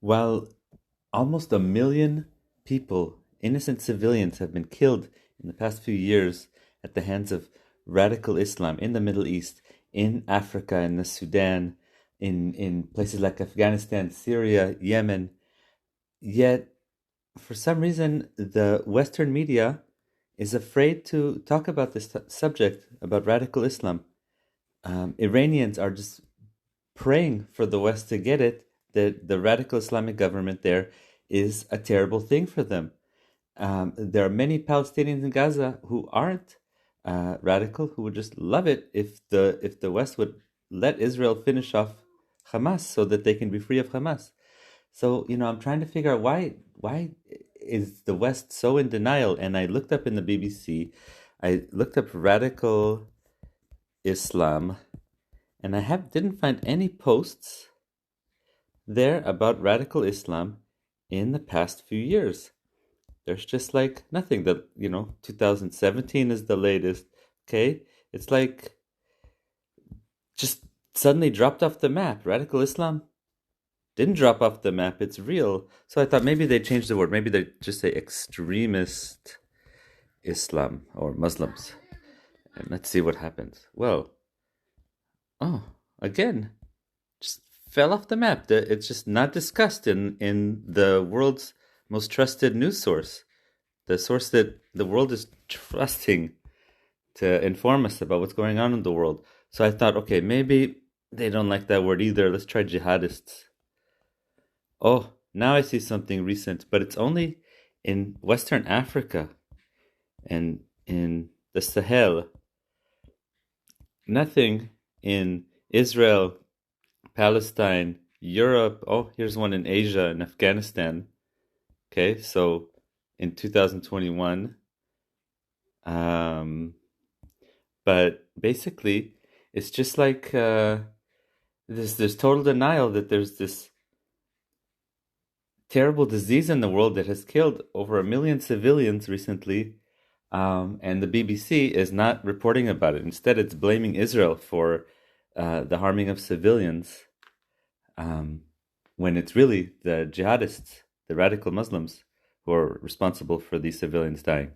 While almost 1 million people, innocent civilians, have been killed in the past few years at the hands of radical Islam in the Middle East, in Africa, in the Sudan, in places like Afghanistan, Syria, Yemen. Yet, for some reason, the Western media is afraid to talk about this subject, about radical Islam. Iranians are just praying for the West to get it, that the radical Islamic government there is a terrible thing for them. There are many Palestinians in Gaza who aren't radical, who would just love it if the West would let Israel finish off Hamas so that they can be free of Hamas. So I'm trying to figure out why is the West so in denial? And I looked up in the BBC, I looked up radical Islam, and I didn't find any posts there about radical Islam in the past few years. There's just like nothing. That 2017 is the latest. Okay, it's like just suddenly dropped off the map. Radical Islam didn't drop off the map. It's real. So I thought maybe they changed the word. Maybe they just say extremist Islam or Muslims. And let's see what happens. Well, oh, again, just fell off the map. It's just not discussed in the world's most trusted news source, the source that the world is trusting to inform us about what's going on in the world. So I thought, okay, maybe they don't like that word either. Let's try jihadists. Oh, now I see something recent, but it's only in Western Africa and in the Sahel. Nothing in Israel, Palestine, Europe. Oh, here's one in Asia, in Afghanistan. Okay, so in 2021. But basically, it's just like there's total denial that there's this terrible disease in the world that has killed over 1 million civilians recently, and the BBC is not reporting about it. Instead, it's blaming Israel for the harming of civilians, when it's really the jihadists, the radical Muslims, who are responsible for these civilians dying.